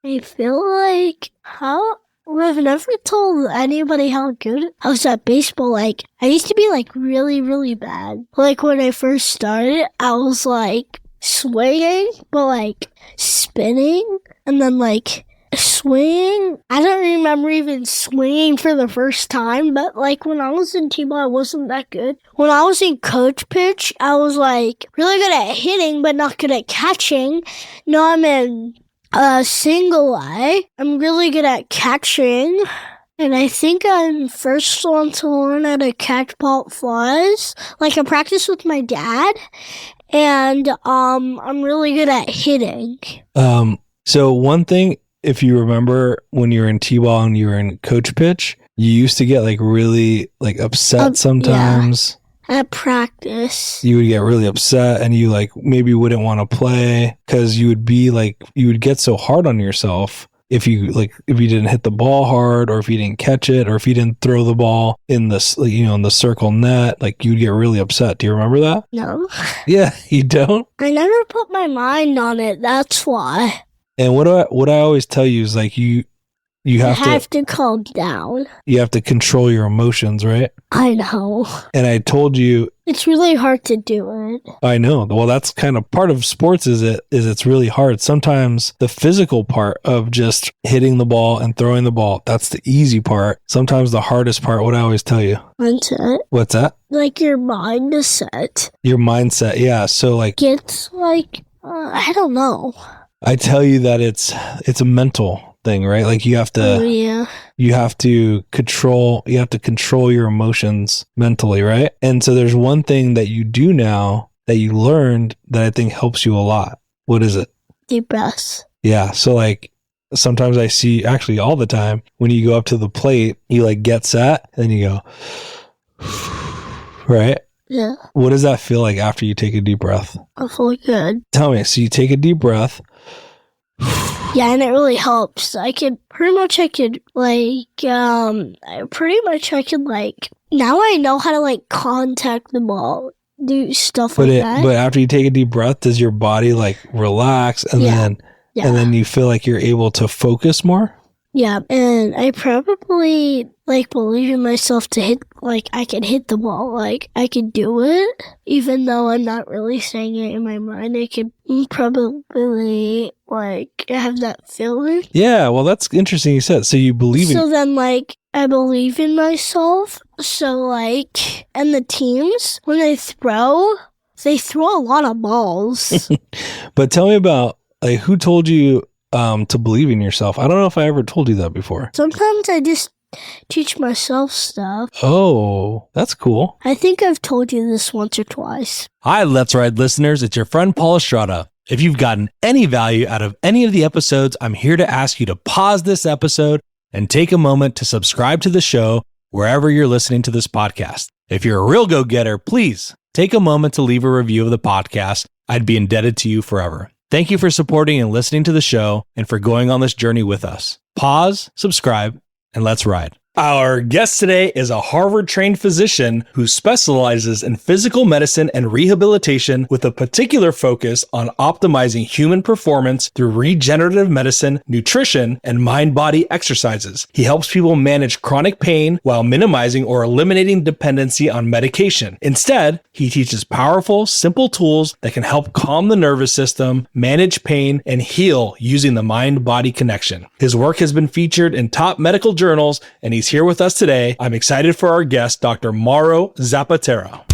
I feel like I've never told anybody how good I was at baseball. Like, I used to be like really, really bad. Like when I first started, I was like swinging, but like spinning and then like swinging. I don't remember even swinging for the first time, but like when I was in T-ball, I wasn't that good. When I was in coach pitch, I was like really good at hitting, but not good at catching. Now I'm in single eye. I'm really good at catching. And I think I'm first one to learn how to catch pop flies. Like I practice with my dad. And I'm really good at hitting. So one thing, if you remember when you were in T-ball and you were in coach pitch, you used to get like really like upset sometimes. Yeah. At practice. You would get really upset and you like maybe wouldn't want to play because you would get so hard on yourself if you didn't hit the ball hard or if you didn't catch it or if you didn't throw the ball in the, in the circle net, like you'd get really upset. Do you remember that? No. Yeah, you don't? I never put my mind on it. That's why. And what I always tell you is like you have to calm down. You have to control your emotions, right? I know. And I told you it's really hard to do it. I know. Well, that's kind of part of sports is it's really hard. Sometimes the physical part of just hitting the ball and throwing the ball, that's the easy part. Sometimes the hardest part, what I always tell you. Mindset. What's that? Like your mindset. Your mindset, yeah. So like it's like I don't know. I tell you that it's a mental thing, right? Like you have to control your emotions mentally, right? And so there's one thing that you do now that you learned that I think helps you a lot. What is it? Deep breaths. Yeah. So like sometimes I see, actually all the time, when you go up to the plate, you like get set and then you go, right? Yeah. What does that feel like after you take a deep breath? I feel good. Tell me. So you take a deep breath. Yeah, and it really helps. I could now I know how to like contact the ball, do stuff that. But after you take a deep breath, does your body like relax and then you feel like you're able to focus more? Yeah, and I probably like believe in myself to hit, like I can hit the ball, like I can do it, even though I'm not really saying it in my mind. I could probably like have that feeling. Yeah, well, that's interesting you said. So you believe in... So then like I believe in myself. So like, and the teams, when they throw a lot of balls. But tell me about like who told you to believe in yourself. I don't know if I ever told you that before. Sometimes I just teach myself stuff. Oh, that's cool. I think I've told you this once or twice. Hi, Let's Ride listeners. It's your friend Paul Estrada. If you've gotten any value out of any of the episodes, I'm here to ask you to pause this episode and take a moment to subscribe to the show wherever you're listening to this podcast. If you're a real go-getter, please take a moment to leave a review of the podcast. I'd be indebted to you forever. Thank you for supporting and listening to the show and for going on this journey with us. Pause, subscribe, and let's ride. Our guest today is a Harvard-trained physician who specializes in physical medicine and rehabilitation with a particular focus on optimizing human performance through regenerative medicine, nutrition, and mind-body exercises. He helps people manage chronic pain while minimizing or eliminating dependency on medication. Instead, he teaches powerful, simple tools that can help calm the nervous system, manage pain, and heal using the mind-body connection. His work has been featured in top medical journals, and he's here with us today. I'm excited for our guest, Dr. Mauro Zappaterra.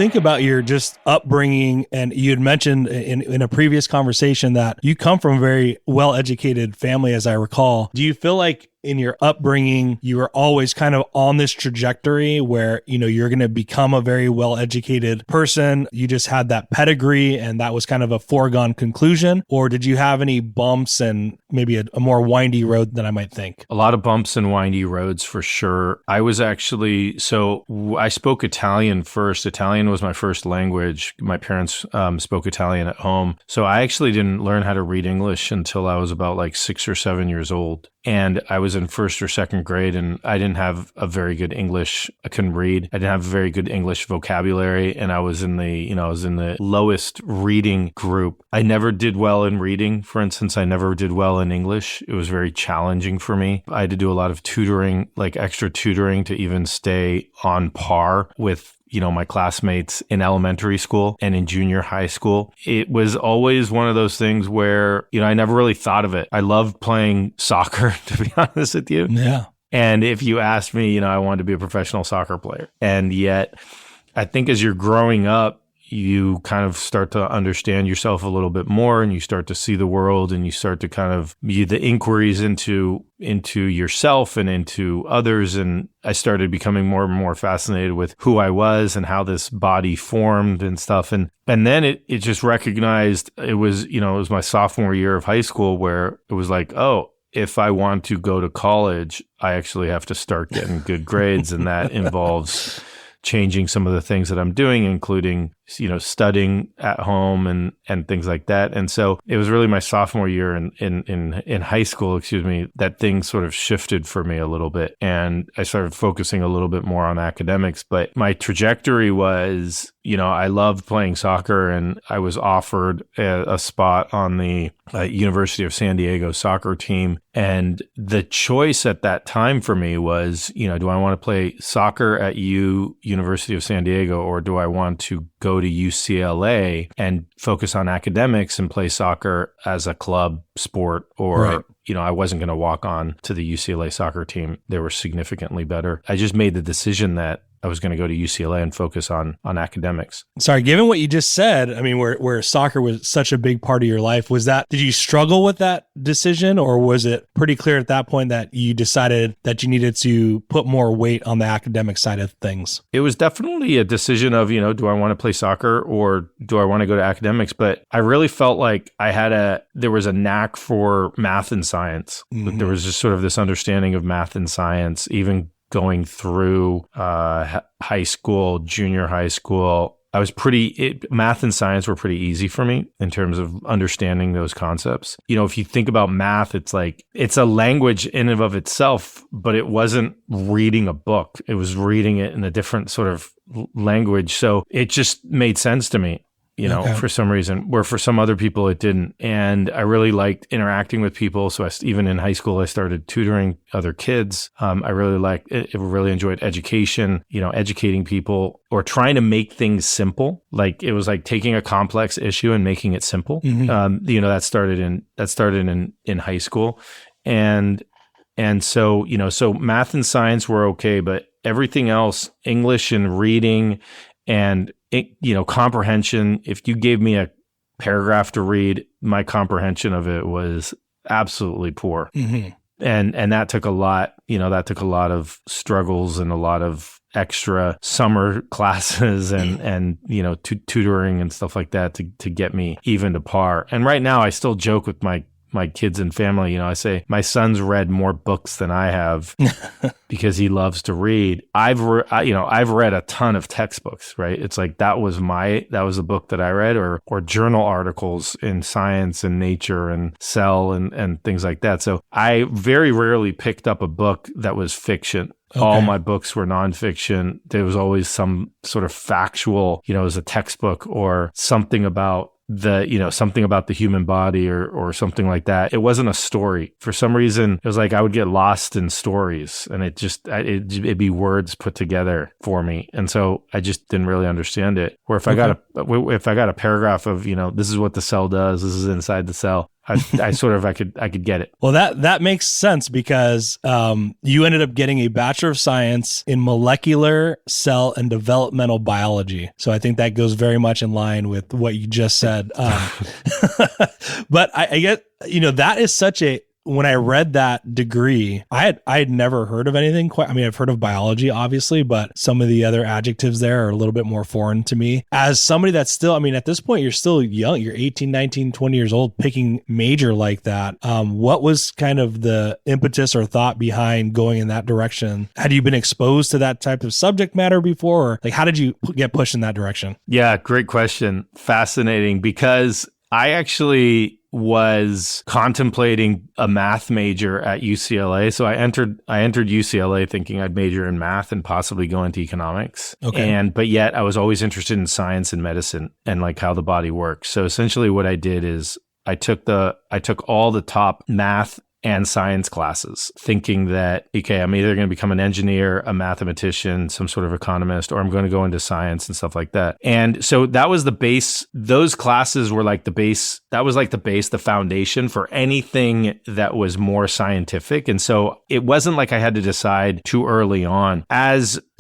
think about your just upbringing, and you had mentioned in a previous conversation that you come from a very well-educated family, as I recall. Do you feel like in your upbringing, you were always kind of on this trajectory where, you're going to become a very well-educated person? You just had that pedigree and that was kind of a foregone conclusion? Or did you have any bumps and maybe a more windy road than I might think? A lot of bumps and windy roads for sure. I spoke Italian first. Italian was my first language. My parents spoke Italian at home. So I actually didn't learn how to read English until I was about like 6 or 7 years old. And I was in first or second grade and I didn't have a very good English. I couldn't read. I didn't have a very good English vocabulary. And I was in the lowest reading group. I never did well in reading. For instance, I never did well in English. It was very challenging for me. I had to do a lot of tutoring, like extra tutoring to even stay on par with my classmates in elementary school and in junior high school. It was always one of those things where, I never really thought of it. I loved playing soccer, to be honest with you. Yeah. And if you asked me, I wanted to be a professional soccer player. And yet, I think as you're growing up, you kind of start to understand yourself a little bit more and you start to see the world and you start to kind of be the inquiries into yourself and into others. And I started becoming more and more fascinated with who I was and how this body formed and stuff. And then it just recognized it was my sophomore year of high school where it was like, oh, if I want to go to college, I actually have to start getting good grades. And that involves changing some of the things that I'm doing, including, studying at home and things like that. And so it was really my sophomore year in high school, that things sort of shifted for me a little bit. And I started focusing a little bit more on academics. But my trajectory was, I loved playing soccer and I was offered a spot on the University of San Diego soccer team. And the choice at that time for me was, do I want to play soccer at University of San Diego, or do I want to go to UCLA and focus on academics and play soccer as a club sport? Or, right. I wasn't going to walk on to the UCLA soccer team. They were significantly better. I just made the decision that I was going to go to UCLA and focus on academics. Sorry, given what you just said, where soccer was such a big part of your life, did you struggle with that decision, or was it pretty clear at that point that you decided that you needed to put more weight on the academic side of things? It was definitely a decision of, do I want to play soccer or do I want to go to academics? But I really felt like there was a knack for math and science. Mm-hmm. There was just sort of this understanding of math and science, even going through high school, junior high school. Math and science were pretty easy for me in terms of understanding those concepts. If you think about math, it's like, it's a language in and of itself, but it wasn't reading a book. It was reading it in a different sort of language. So it just made sense to me. Okay. For some reason, where for some other people it didn't. And I really liked interacting with people. So even in high school, I started tutoring other kids. I really enjoyed education, educating people or trying to make things simple. Like it was like taking a complex issue and making it simple. Mm-hmm. That started in high school. And so, so math and science were okay, but everything else, English and reading and comprehension. If you gave me a paragraph to read, my comprehension of it was absolutely poor. Mm-hmm. And that took a lot, of struggles and a lot of extra summer classes and tutoring and stuff like that to get me even to par. And right now I still joke with my kids and family, I say my son's read more books than I have because he loves to read. I've read a ton of textbooks, right? It's like that was a book that I read, or journal articles in Science and Nature and Cell and things like that. So I very rarely picked up a book that was fiction. Okay. All my books were nonfiction. There was always some sort of factual, it was a textbook or something about something about the human body or something like that. It wasn't a story. For some reason, it was like I would get lost in stories and it'd be words put together for me. And so I just didn't really understand it. Or if I got a paragraph of, this is what the cell does, this is inside the cell, I could get it. Well, that makes sense because you ended up getting a Bachelor of Science in molecular, cell, and developmental biology. So I think that goes very much in line with what you just said. But I get, that is such a, when I read that degree, I had never heard of anything quite. I mean, I've heard of biology, obviously, but some of the other adjectives there are a little bit more foreign to me. As somebody that's still, I mean, at this point, you're still young. You're 18, 19, 20 years old, picking major like that. What was kind of the impetus or thought behind going in that direction? Had you been exposed to that type of subject matter before? Or like, how did you get pushed in that direction? Yeah, great question. Fascinating, because I actually was contemplating a math major at UCLA. So I entered UCLA thinking I'd major in math and possibly go into economics. Okay. But yet I was always interested in science and medicine and like how the body works. So essentially what I did is I took all the top math and science classes, thinking that, okay, I'm either going to become an engineer, a mathematician, some sort of economist, or I'm going to go into science and stuff like that. And so that was the base. Those classes were like the base. That was like the base, the foundation for anything that was more scientific. And so it wasn't like I had to decide too early on.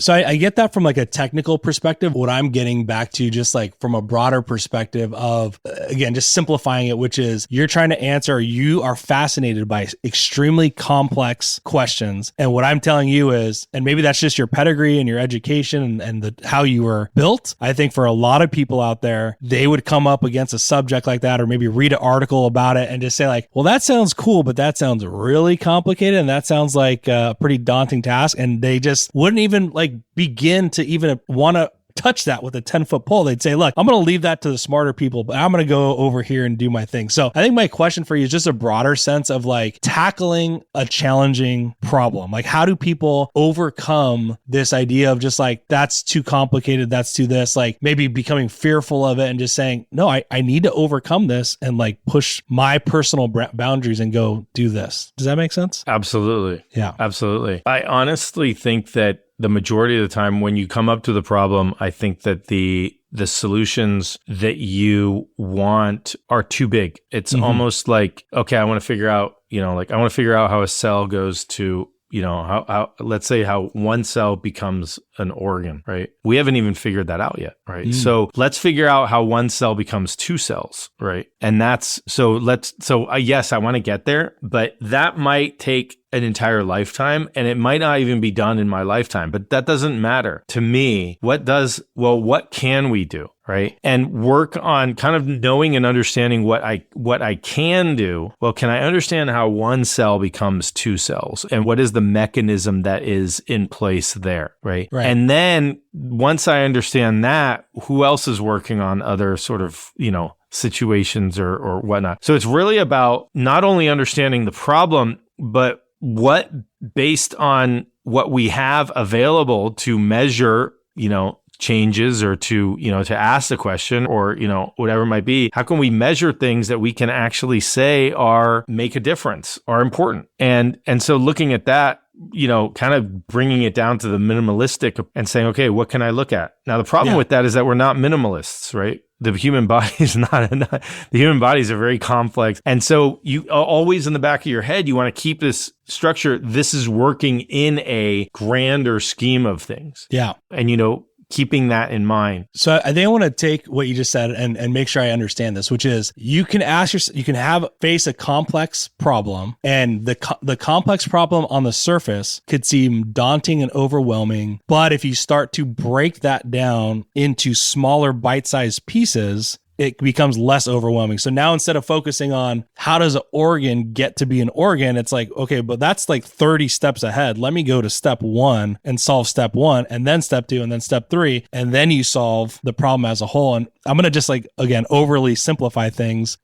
So I get that from like a technical perspective. What I'm getting back to just like from a broader perspective of, again, just simplifying it, which is you're trying to answer, you are fascinated by extremely complex questions. And what I'm telling you is, and maybe that's just your pedigree and your education and how you were built. I think for a lot of people out there, they would come up against a subject like that, or maybe read an article about it and just say like, well, that sounds cool, but that sounds really complicated. And that sounds like a pretty daunting task. And they just wouldn't even like begin to even want to touch that with a 10-foot pole. They'd say, look, I'm going to leave that to the smarter people, but I'm going to go over here and do my thing. So I think my question for you is just a broader sense of like tackling a challenging problem. Like, how do people overcome this idea of just like, that's too complicated, that's too this, like maybe becoming fearful of it and just saying, no, I need to overcome this and like push my personal boundaries and go do this. Does that make sense? Absolutely. Yeah. Absolutely. I honestly think that the majority of the time when you come up to the problem, I think that the solutions that you want are too big. It's almost like, okay, I want to figure out, how a cell goes to, how let's say how one cell becomes an organ, right? We haven't even figured that out yet, right? So let's figure out how one cell becomes two cells, right? And yes, I want to get there, but that might take an entire lifetime, and it might not even be done in my lifetime, but that doesn't matter to me. What can we do? Right. And work on kind of knowing and understanding what I can do. Well, can I understand how one cell becomes two cells and what is the mechanism that is in place there? Right. And then once I understand that, who else is working on other sort of, situations or whatnot. So it's really about not only understanding the problem, but what, based on what we have available to measure, changes or to ask the question or, whatever it might be, how can we measure things that we can actually say make a difference, are important? And so looking at that, kind of bringing it down to the minimalistic and saying, okay, what can I look at? Now, the problem with that is that we're not minimalists, right? The human body is the human body is a very complex. And so you always in the back of your head, you want to keep this structure. This is working in a grander scheme of things. Yeah. And, keeping that in mind. So I think I want to take what you just said and make sure I understand this, which is you can face a complex problem, and the complex problem on the surface could seem daunting and overwhelming. But if you start to break that down into smaller bite-sized pieces, it becomes less overwhelming. So now instead of focusing on how does an organ get to be an organ, it's like, okay, but that's like 30 steps ahead. Let me go to step 1 and solve step 1, and then step 2, and then step 3, and then you solve the problem as a whole. And I'm going to just like, again, overly simplify things.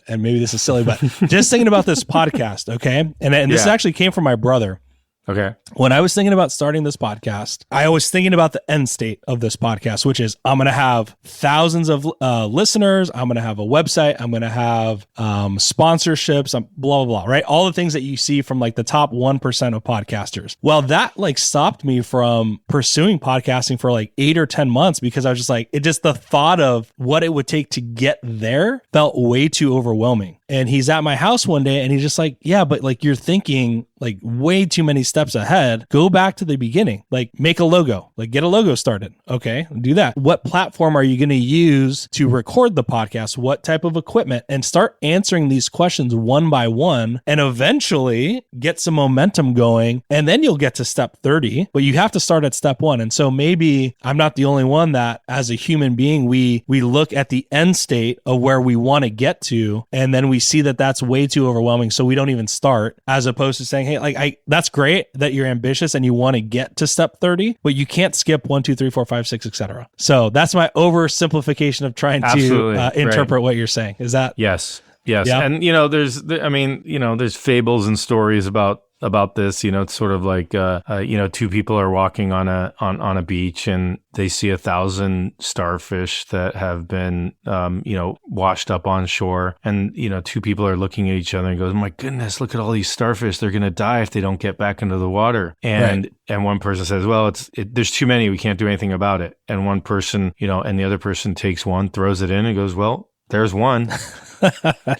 And maybe this is silly, but just thinking about this podcast, okay? And this actually came from my brother. Okay. When I was thinking about starting this podcast, I was thinking about the end state of this podcast, which is I'm going to have thousands of listeners. I'm going to have a website. I'm going to have sponsorships, blah, blah, blah, right? All the things that you see from like the top 1% of podcasters. Well, that like stopped me from pursuing podcasting for like 8 or 10 months because I was just like, the thought of what it would take to get there felt way too overwhelming. And he's at my house one day and he's just like, yeah, but like you're thinking like way too many steps ahead. Go back to the beginning, like make a logo, like get a logo started. Okay, do that. What platform are you going to use to record the podcast? What type of equipment? And start answering these questions one by one and eventually get some momentum going. And then you'll get to step 30, but you have to start at step 1. And so maybe I'm not the only one that as a human being, we look at the end state of where we want to get to, and then we see that that's way too overwhelming. So we don't even start, as opposed to saying, hey, like that's great that you're ambitious and you want to get to step 30, but you can't skip 1, 2, 3, 4, 5, 6, etc. So that's my oversimplification of trying to interpret what you're saying. Is that? Yes. Yeah. And, there's fables and stories about this. It's sort of like, two people are walking on a beach and they see 1,000 starfish that have been, washed up on shore. And, two people are looking at each other and goes, my goodness, look at all these starfish. They're going to die if they don't get back into the water. And one person says, well, there's too many. We can't do anything about it. And one person, and the other person takes one, throws it in and goes, well, there's one.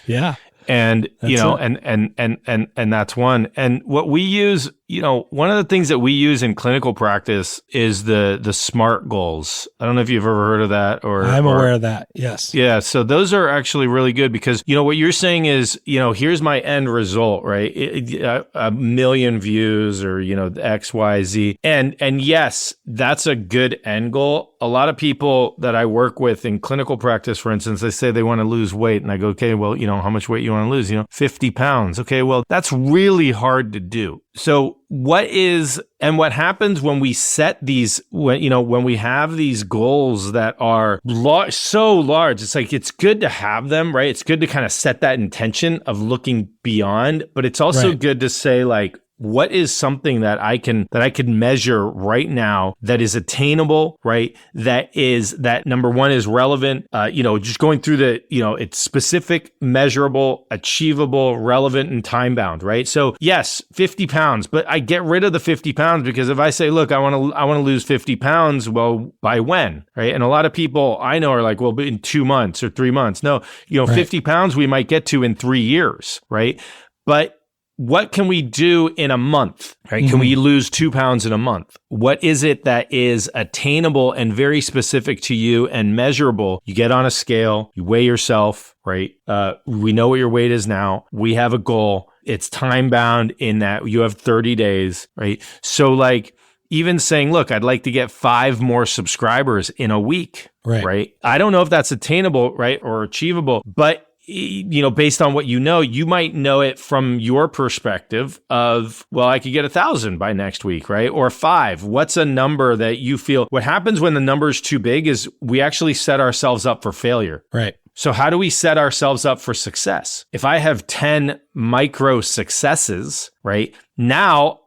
Yeah. And, and that's one. And what we use, one of the things that we use in clinical practice is the SMART goals. I don't know if you've ever heard of that I'm aware of that. Yes. Yeah. So those are actually really good because, what you're saying is, here's my end result, right? A million views or, X, Y, Z. And yes, that's a good end goal. A lot of people that I work with in clinical practice, for instance, they say they want to lose weight. And I go, okay, well, how much weight you want to lose? 50 pounds. Okay, well, that's really hard to do. So what happens when we set these, when we have these goals that are so large, it's like, it's good to have them, right? It's good to kind of set that intention of looking beyond, but it's also good to say like, what is something that I can measure right now that is attainable, right? That number one is relevant, just going through it's specific, measurable, achievable, relevant, and time bound, right? So yes, 50 pounds, but I get rid of the 50 pounds because if I say, look, I want to lose 50 pounds, well, by when, right? And a lot of people I know are like, well, in 2 months or 3 months. No, 50 pounds we might get to in 3 years, right? But what can we do in a month, right? Can we lose 2 pounds in a month? What is it that is attainable and very specific to you and measurable? You get on a scale, you weigh yourself, right? We know what your weight is now. We have a goal. It's time bound in that you have 30 days, right? So like even saying, look, I'd like to get 5 more subscribers in a week, right? I don't know if that's attainable, right? Or achievable, but based on what you might know it from your perspective of, well, I could get 1,000 by next week, right? Or 5. What's a number that you feel? What happens when the number is too big is we actually set ourselves up for failure. Right. So how do we set ourselves up for success? If I have 10 micro successes, right? Now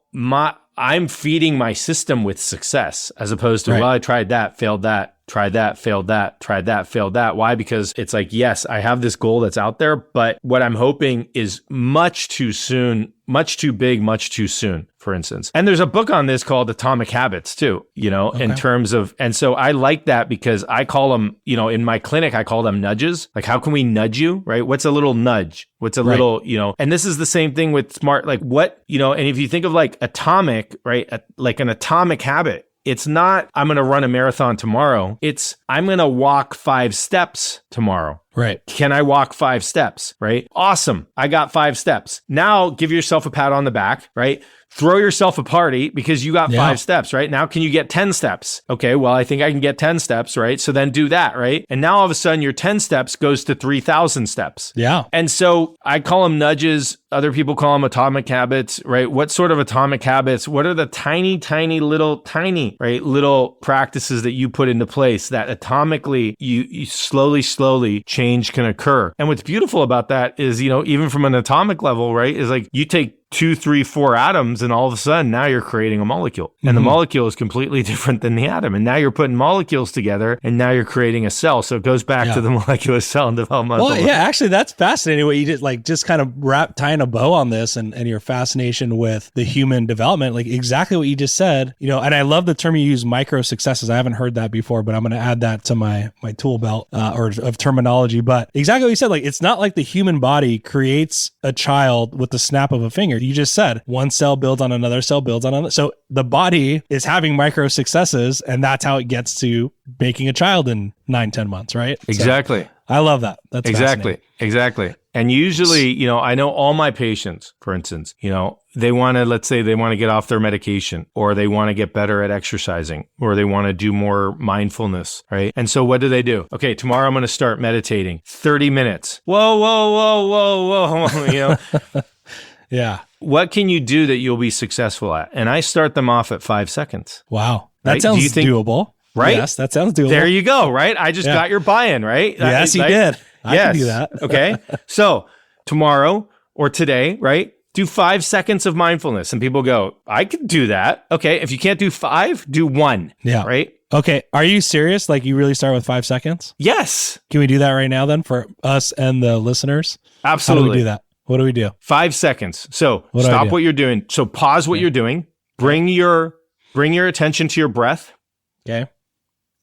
I'm feeding my system with success as opposed to, well, I tried that, failed that. Tried that, failed that, tried that, failed that. Why? Because it's like, yes, I have this goal that's out there, but what I'm hoping is much too soon, much too big, much too soon, for instance. And there's a book on this called Atomic Habits too, in terms of, and so I like that because I call them, in my clinic, I call them nudges. Like, how can we nudge you, right? What's a little nudge? What's a little, and this is the same thing with SMART, like what, and if you think of like atomic, right? Like an atomic habit, it's not, I'm going to run a marathon tomorrow. It's, I'm going to walk 5 steps tomorrow. Right. Can I walk 5 steps? Right. Awesome. I got 5 steps. Now give yourself a pat on the back, right? Throw yourself a party because you got 5 steps, right? Now, can you get 10 steps? Okay, well, I think I can get 10 steps, right? So then do that, right? And now all of a sudden your 10 steps goes to 3,000 steps. Yeah. And so I call them nudges. Other people call them atomic habits, right? What sort of atomic habits? What are the tiny little practices that you put into place that atomically you slowly change can occur? And what's beautiful about that is, even from an atomic level, right, is like you take 2, 3, 4 atoms, and all of a sudden now you're creating a molecule. And the molecule is completely different than the atom. And now you're putting molecules together, and now you're creating a cell. So it goes back to the molecular cell and developmental. Well, yeah, actually, that's fascinating what you did, like just kind of tying a bow on this and your fascination with the human development, like exactly what you just said, you know, and I love the term you use, micro successes. I haven't heard that before, but I'm going to add that to my tool belt or of terminology. But exactly what you said, like it's not like the human body creates a child with the snap of a finger. You just said one cell builds on another cell builds on another. So the body is having micro successes, and that's how it gets to making a child in 9-10 months, right? Exactly. So I love that. That's Exactly. And usually, you know, I know all my patients, for instance, you know, they want to, let's say they want to get off their medication, or they want to get better at exercising, or they want to do more mindfulness, right? And so what do? Okay, tomorrow I'm going to start meditating 30 minutes. Whoa, you know? Yeah. What can you do that you'll be successful at? And I start them off at 5 seconds. Wow. That Right? sounds Do you think- doable. Right? Yes, that sounds doable. There you go, right? I just got your buy-in, right? Yes, you did. I can do that. Okay. So tomorrow or today, right? Do 5 seconds of mindfulness. And people go, I can do that. Okay. If you can't do 5, do 1. Yeah. Right? Okay. Are you serious? Like you really start with 5 seconds? Yes. Can we do that right now then for us and the listeners? Absolutely. How do we do that? What do we do? 5 seconds. So What do I stop do? what you're doing. So pause what you're doing. Bring your attention to your breath. Okay.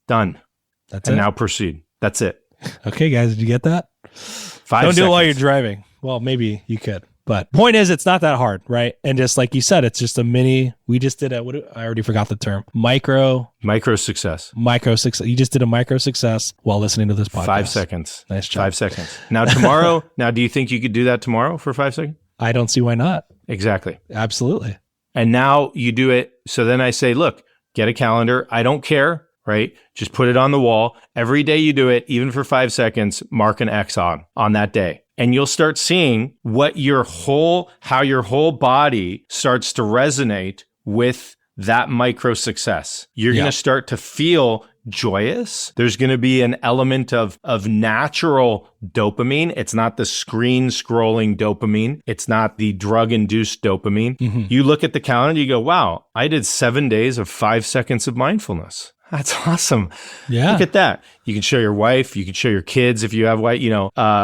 Done. That's And it. now proceed. That's it. Okay, guys, did you get that? 5 Don't do it while you're seconds. driving. Well, maybe you could. But point is, it's not that hard, right? And just like you said, it's just a mini. We just did I already forgot the term. Micro success. success. You just did a micro success while listening to this podcast. 5 seconds. Nice job. 5 seconds. Now tomorrow, do you think you could do that tomorrow for 5 seconds? I don't see why not. Exactly. Absolutely. And now you do it. So then I say, look, get a calendar. I don't care, right? Just put it on the wall. Every day you do it, even for 5 seconds, mark an X on that day. And you'll start seeing how your whole body starts to resonate with that micro success. You're going to start to feel joyous. There's going to be an element of natural dopamine. It's not the screen scrolling dopamine. It's not the drug induced dopamine. Mm-hmm. You look at the calendar, you go, wow, I did 7 days of 5 seconds of mindfulness. That's awesome. Yeah. Look at that. You can show your wife, you can show your kids if you have wife,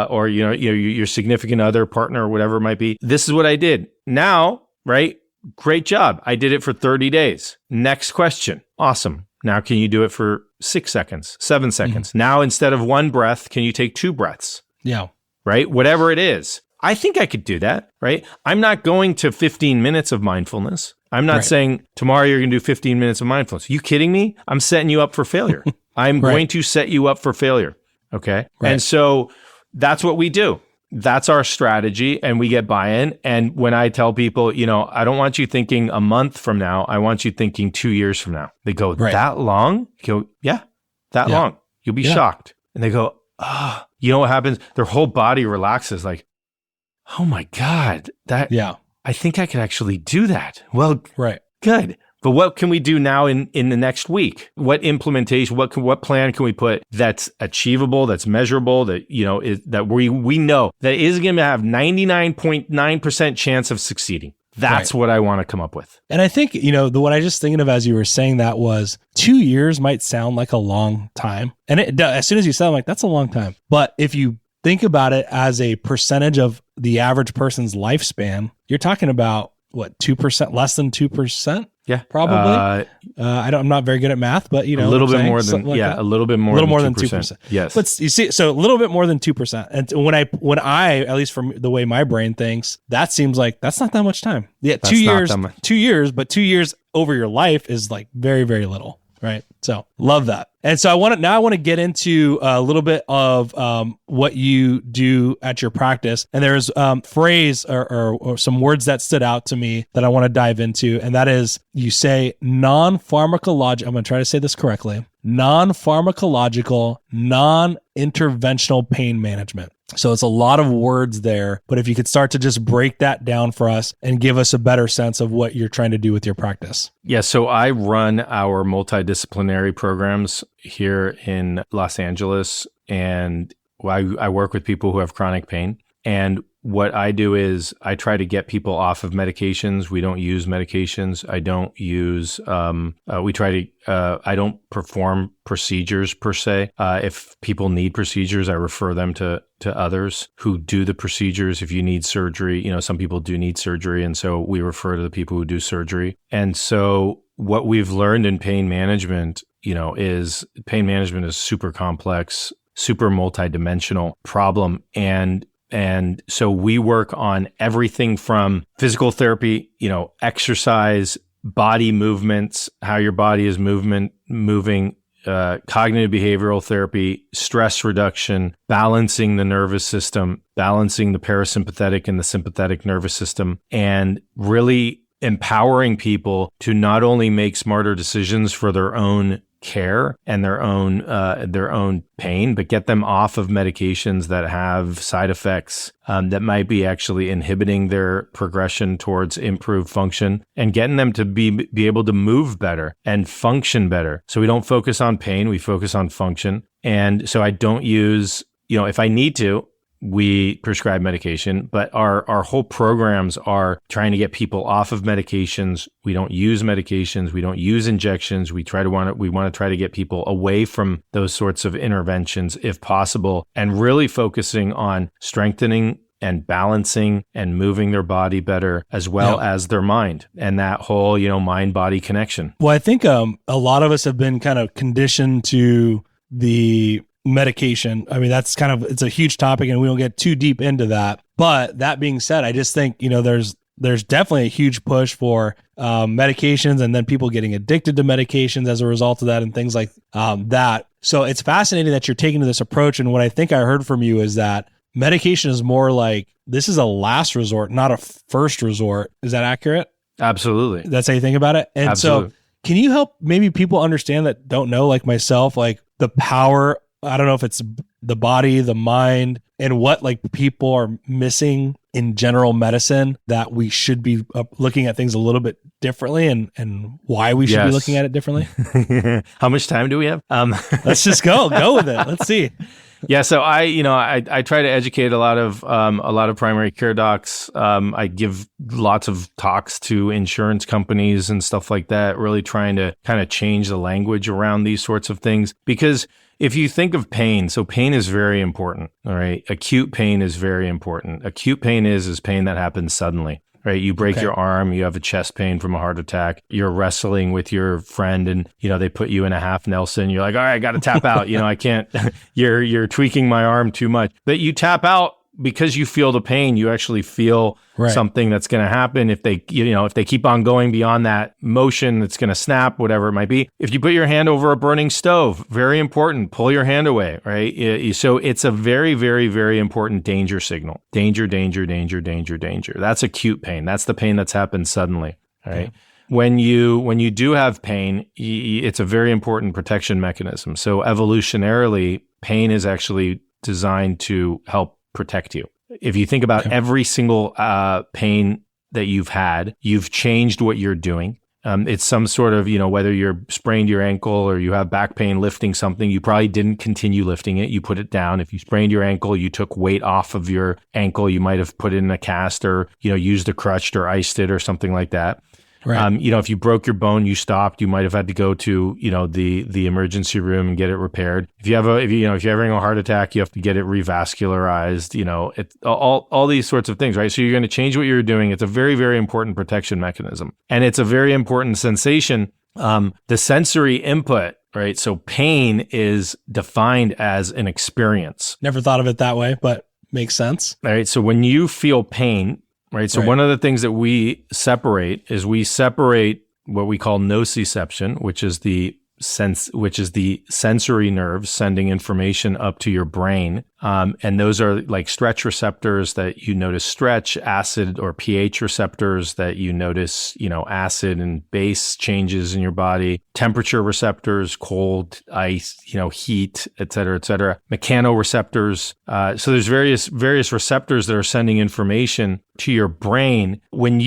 or your significant other, partner, or whatever it might be. This is what I did. Now, right? Great job. I did it for 30 days. Next question. Awesome. Now, can you do it for 6 seconds, 7 seconds? Now, instead of 1 breath, can you take 2 breaths? Yeah. Right? Whatever it is. I think I could do that, right? I'm not going to 15 minutes of mindfulness. I'm not saying tomorrow you're going to do 15 minutes of mindfulness. You kidding me? I'm setting you up for failure. I'm going to set you up for failure. Okay. Right. And so that's what we do. That's our strategy, and we get buy-in. And when I tell people, I don't want you thinking a month from now, I want you thinking 2 years from now. They go, that long? You go, yeah, that long. You'll be shocked. And they go, you know what happens? Their whole body relaxes like, oh my God, I think I could actually do that. Well, good. But what can we do now in the next week? What implementation, what plan can we put that's achievable, that's measurable, that, that we know that is going to have 99.9% chance of succeeding? That's what I want to come up with. And I think, the one I just thinking of as you were saying that was 2 years might sound like a long time. And as soon as you said, I'm like, that's a long time. But if you think about it as a percentage of the average person's lifespan, you're talking about what, 2%, less than 2%? Yeah, probably. I'm not very good at math, but a little bit more than a little bit more than 2%. Yes, but you see, so a little bit more than 2%. And when I at least from the way my brain thinks, that seems like that's not that much time. Yeah, 2 years, 2 years, but 2 years over your life is like very, very little. Right. So love that. And so I want to get into a little bit of what you do at your practice. And there's phrase or some words that stood out to me that I want to dive into. And that is, you say non-pharmacological, I'm going to try to say this correctly, non-pharmacological, non-interventional pain management. So it's a lot of words there, but if you could start to just break that down for us and give us a better sense of what you're trying to do with your practice. Yeah, so I run our multidisciplinary programs here in Los Angeles, and I work with people who have chronic pain. And what I do is I try to get people off of medications. We don't use medications. I don't use, I don't perform procedures per se. If people need procedures, I refer them to others who do the procedures. If you need surgery, some people do need surgery. And so we refer to the people who do surgery. And so what we've learned in pain management, is pain management is super complex, super multidimensional problem. And so we work on everything from physical therapy, exercise, body movements, how your body is moving, cognitive behavioral therapy, stress reduction, balancing the nervous system, balancing the parasympathetic and the sympathetic nervous system, and really empowering people to not only make smarter decisions for their own care and their own pain, but get them off of medications that have side effects that might be actually inhibiting their progression towards improved function, and getting them to be able to move better and function better. So we don't focus on pain, we focus on function. And so I don't use, if I need to, we prescribe medication, but our whole programs are trying to get people off of medications. We don't use medications. We don't use injections. We want to try to get people away from those sorts of interventions if possible, and really focusing on strengthening and balancing and moving their body better, as well as their mind, and that whole, mind-body connection. Well, I think a lot of us have been kind of conditioned to the medication. I mean, it's a huge topic and we don't get too deep into that. But that being said, I just think, there's definitely a huge push for medications, and then people getting addicted to medications as a result of that and things like that. So it's fascinating that you're taking this approach. And what I think I heard from you is that medication is more like, this is a last resort, not a first resort. Is that accurate? Absolutely. That's how you think about it? And Absolutely. So can you help maybe people understand that don't know, like myself, like the power, I don't know if it's the body, the mind, and what like people are missing in general medicine, that we should be looking at things a little bit differently, and why we should be looking at it differently? How much time do we have? Let's just go with it. Let's see. Yeah. So I try to educate a lot of primary care docs. I give lots of talks to insurance companies and stuff like that, really trying to kind of change the language around these sorts of things. Because if you think of pain, so pain is very important. All right. Acute pain is very important. Acute pain is pain that happens suddenly. Right. You break your arm, you have a chest pain from a heart attack, you're wrestling with your friend and, they put you in a half Nelson. You're like, all right, I got to tap out. I can't, you're tweaking my arm too much. But you tap out because you feel the pain. You actually feel something that's going to happen. If they keep on going beyond that motion, it's going to snap, whatever it might be. If you put your hand over a burning stove, very important, pull your hand away, right? So it's a very, very, very important danger signal. Danger, danger, danger, danger, danger. That's acute pain. That's the pain that's happened suddenly, right? Yeah. When you do have pain, it's a very important protection mechanism. So evolutionarily, pain is actually designed to help protect you. If you think about every single pain that you've had, you've changed what you're doing. It's some sort of, whether you're sprained your ankle or you have back pain lifting something, you probably didn't continue lifting it. You put it down. If you sprained your ankle, you took weight off of your ankle. You might have put it in a cast or, used a crutch or iced it or something like that. Right. If you broke your bone, you stopped. You might have had to go to the emergency room and get it repaired. If you're having a heart attack, you have to get it revascularized. It's all these sorts of things, right? So you're going to change what you're doing. It's a very, very important protection mechanism, and it's a very important sensation. The sensory input, right? So pain is defined as an experience. Never thought of it that way, but makes sense. All right. So when you feel pain. Right. So one of the things that we separate what we call nociception, which is the sensory nerves sending information up to your brain. And those are like stretch receptors that you notice stretch, acid or pH receptors that you notice, acid and base changes in your body, temperature receptors, cold, ice, heat, et cetera, mechanoreceptors. So there's various receptors that are sending information to your brain. When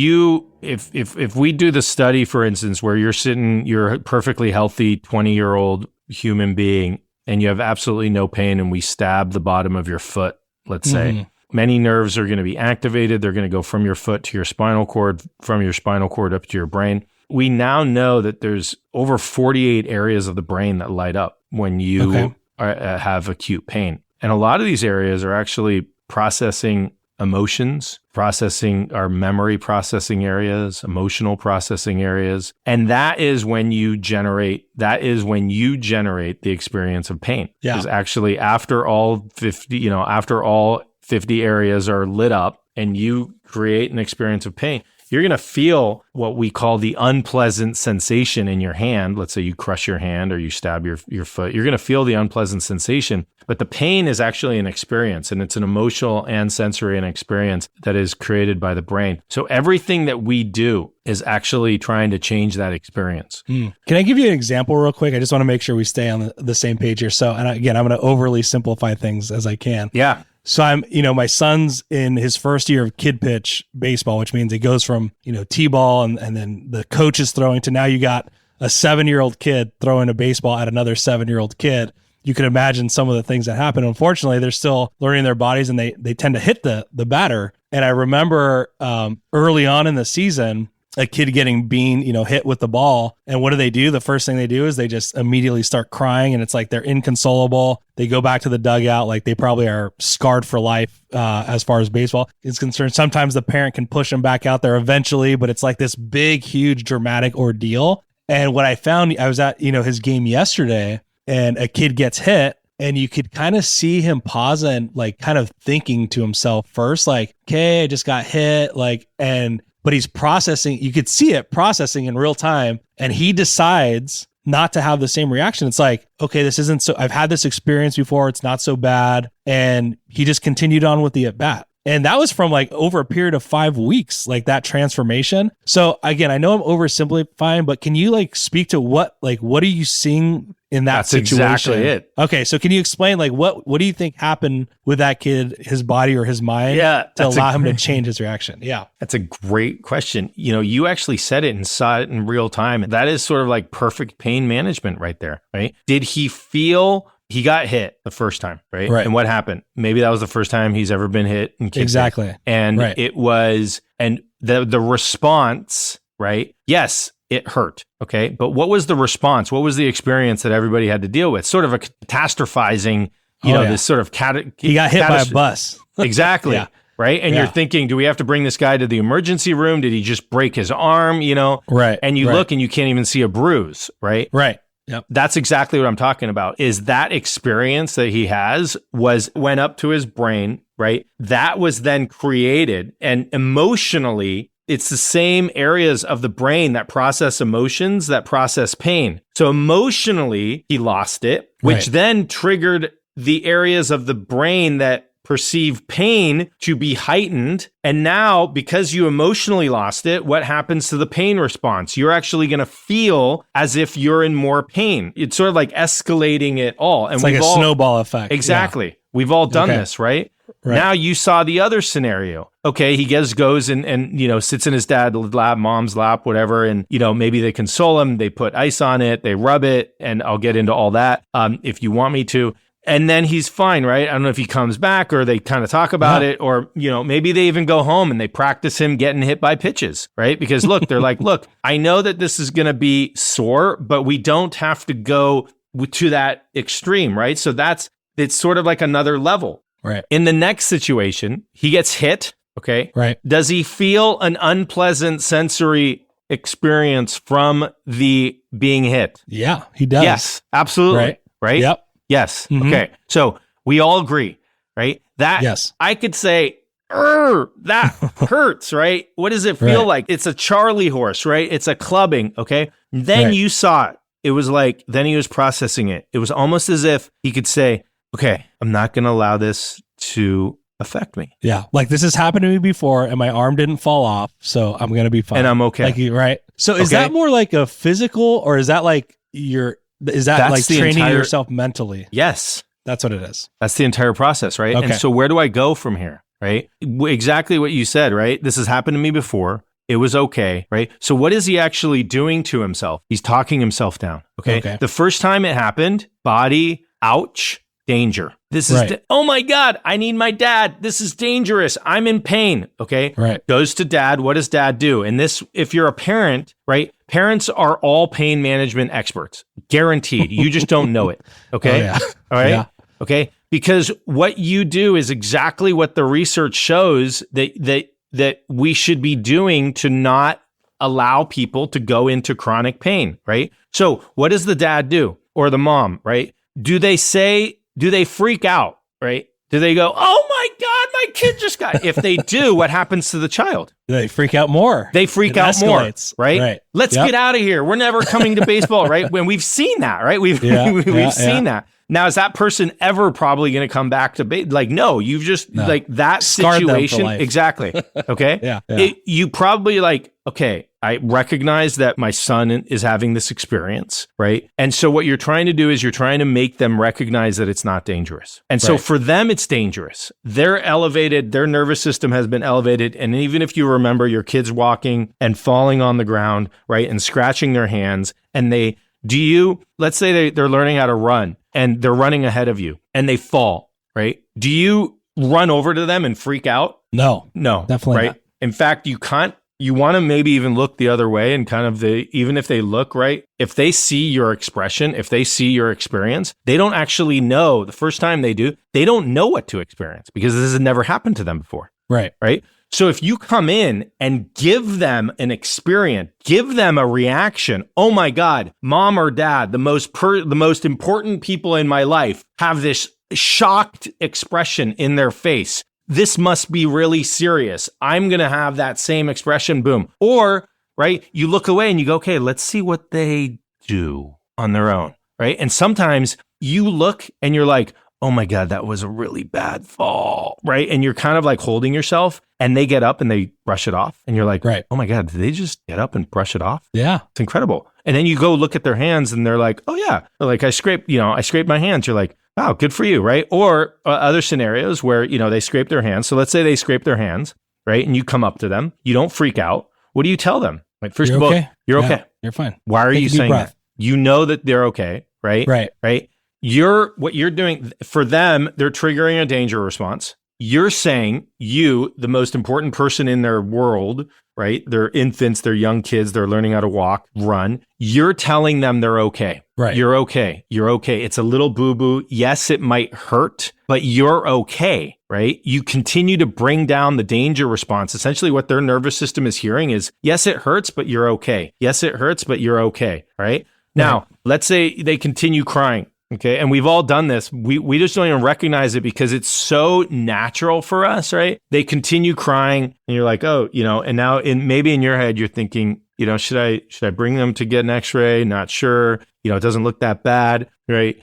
if we do the study, for instance, where you're a perfectly healthy 20-year-old human being, and you have absolutely no pain, and we stab the bottom of your foot, let's say, Many nerves are going to be activated. They're going to go from your foot to your spinal cord, from your spinal cord up to your brain. We now know that there's over 48 areas of the brain that light up when you have acute pain. And a lot of these areas are actually processing emotions, processing our memory processing areas, emotional processing areas. And that is when you generate the experience of pain. Yeah. Because actually after all 50 areas are lit up and you create an experience of pain, you're going to feel what we call the unpleasant sensation in your hand. Let's say you crush your hand or you stab your foot. You're going to feel the unpleasant sensation, but the pain is actually an experience, and it's an emotional and sensory experience that is created by the brain. So everything that we do is actually trying to change that experience. Can I give you an example real quick? I just want to make sure we stay on the same page here. So, and again, I'm going to overly simplify things as I can. Yeah. So my son's in his first year of kid pitch baseball, which means it goes from, T-ball and then the coach is throwing to now you got a 7-year-old kid throwing a baseball at another 7-year-old kid. You can imagine some of the things that happen. Unfortunately, they're still learning their bodies and they tend to hit the batter. And I remember early on in the season, a kid getting hit with the ball. And what do? The first thing they do is they just immediately start crying, and it's like they're inconsolable. They go back to the dugout like they probably are scarred for life as far as baseball is concerned. Sometimes the parent can push them back out there eventually, but it's like this big, huge, dramatic ordeal. And what I found, I was at, his game yesterday, and a kid gets hit, and you could kind of see him pause and like kind of thinking to himself first, like, okay, I just got hit, but he's processing, you could see it processing in real time, and he decides not to have the same reaction. It's like, okay, this isn't so, I've had this experience before, it's not so bad. And he just continued on with the at bat. And that was from like over a period of 5 weeks, like that transformation. So again, I know I'm oversimplifying, but can you like speak to what are you seeing in that situation? That's exactly it. Okay. So can you explain like what do you think happened with that kid, his body or his mind to allow him to change his reaction? Yeah. That's a great question. You actually said it and saw it in real time. That is sort of like perfect pain management right there, right? Did he feel he got hit the first time, right? And what happened? Maybe that was the first time he's ever been hit and kicked. Exactly. And it was, and the response, right? Yes, it hurt. Okay. But what was the response? What was the experience that everybody had to deal with? Sort of a catastrophizing, this sort of he got hit by a bus. Exactly. Yeah. Right. And you're thinking, do we have to bring this guy to the emergency room? Did he just break his arm? Right. And you look and you can't even see a bruise. Right. Right. Yep. That's exactly what I'm talking about, is that experience that he went up to his brain, right? That was then created, and emotionally, it's the same areas of the brain that process emotions, that process pain. So emotionally, he lost it, which then triggered the areas of the brain that perceive pain to be heightened. And now, because you emotionally lost it, what happens to the pain response? You're actually going to feel as if you're in more pain. It's sort of like escalating it all. And it's like a snowball effect. Exactly. Yeah. We've all done this, right? Now you saw the other scenario. Okay, he goes and sits in his dad's lap, mom's lap, whatever, and maybe they console him, they put ice on it, they rub it, and I'll get into all that if you want me to. And then he's fine, right? I don't know if he comes back or they kind of talk about it, or, maybe they even go home and they practice him getting hit by pitches, right? Because look, they're like, look, I know that this is going to be sore, but we don't have to go to that extreme, right? So it's sort of like another level. Right. In the next situation, he gets hit, okay? Right. Does he feel an unpleasant sensory experience from the being hit? Yeah, he does. Yes, absolutely. Right? Yep. Yes. Mm-hmm. Okay. So we all agree, right? That I could say, that hurts, right? What does it feel like? It's a Charlie horse, right? It's a clubbing. Okay. Then you saw it. It was like, then he was processing it. It was almost as if he could say, okay, I'm not going to allow this to affect me. Yeah. Like this has happened to me before and my arm didn't fall off. So I'm going to be fine. And I'm okay. Right. So is that more like a physical, or is that like that's like training yourself mentally? Yes. That's what it is. That's the entire process, right? Okay. And so where do I go from here, right? Exactly what you said, right? This has happened to me before. It was okay, right? So what is he actually doing to himself? He's talking himself down, okay? The first time it happened, body, ouch, danger. This is, oh my God, I need my dad. This is dangerous. I'm in pain. Okay. Right. Goes to dad. What does dad do? And this, if you're a parent, right? Parents are all pain management experts. Guaranteed. You just don't know it. Okay. Oh, yeah. All right. Yeah. Okay. Because what you do is exactly what the research shows that we should be doing to not allow people to go into chronic pain, right? So what does the dad do or the mom, right? Do they freak out, right? Do they go, oh my God, my kid just got, if they do, what happens to the child? They freak out more. They freak out escalates. more, right? Let's get out of here. We're never coming to baseball, right? When we've seen that, right? We've seen that. Now, is that person ever probably going to come back to like, no, you've just like that Scarred them for situation. life. Exactly. Okay. Yeah. You probably like, okay, I recognize that my son is having this experience, right? And so what you're trying to do is you're trying to make them recognize that it's not dangerous. And so for them, it's dangerous. They're elevated. Their nervous system has been elevated. And even if you remember your kids walking and falling on the ground, right? And scratching their hands and let's say they're learning how to run and they're running ahead of you and they fall, right? Do you run over to them and freak out? No, right? definitely not. In fact, you want to maybe even look the other way and kind of even if they look right, if they see your expression, if they see your experience, they don't actually know the first time they don't know what to experience because this has never happened to them before. Right. Right. So if you come in and give them an experience, give them a reaction, oh my God, mom or dad, the most important people in my life have this shocked expression in their face. This must be really serious. I'm going to have that same expression, boom. Or, right, you look away and you go, okay, let's see what they do on their own, right? And sometimes you look and you're like, oh my God, that was a really bad fall, right? And you're kind of like holding yourself and they get up and they brush it off. And you're like, right. Oh my God, did they just get up and brush it off? Yeah. It's incredible. And then you go look at their hands and they're like, oh yeah, like I scraped my hands. You're like, wow, good for you, right? Or other scenarios where, they scrape their hands. So let's say they scrape their hands, right? And you come up to them. You don't freak out. What do you tell them? Like, first of all, you're okay. You're fine. Why are you saying that? You know that they're okay, right? Right. Right. What you're doing for them, they're triggering a danger response. You're saying the most important person in their world, right? They're infants, they're young kids, they're learning how to walk, run. You're telling them they're okay. Right. You're okay. You're okay. It's a little boo-boo. Yes, it might hurt, but you're okay, right? You continue to bring down the danger response. Essentially what their nervous system is hearing is, yes, it hurts, but you're okay. Yes, it hurts, but you're okay, right? Now, let's say they continue crying. Okay. And we've all done this. We just don't even recognize it because it's so natural for us, right? They continue crying and you're like, oh, and now maybe in your head, you're thinking, should I bring them to get an x-ray? Not sure. It doesn't look that bad, right?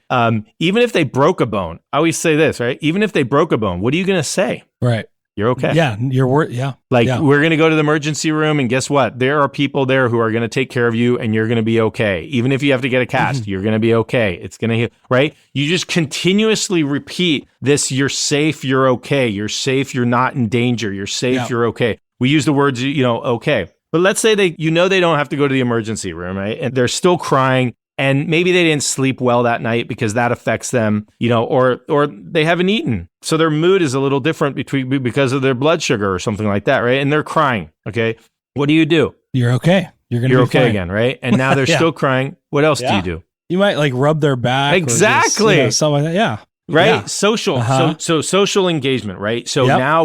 Even if they broke a bone, I always say this, right? Even if they broke a bone, what are you going to say? Right. You're okay. Yeah. Yeah. We're going to go to the emergency room and guess what? There are people there who are going to take care of you and you're going to be okay. Even if you have to get a cast, you're going to be okay. It's going to heal, right? You just continuously repeat this. You're safe. You're okay. You're safe. You're not in danger. You're safe. You're okay. We use the words, okay. But let's say they don't have to go to the emergency room, right? And they're still crying. And maybe they didn't sleep well that night because that affects them, or they haven't eaten. So their mood is a little different because of their blood sugar or something like that, right? And they're crying, okay? What do? You're okay. You're okay fine. again, right? And now they're still crying. What else do you do? You might like rub their back. Exactly. Or just, something like that. Yeah. Right. Yeah. Social. So social engagement, right? So now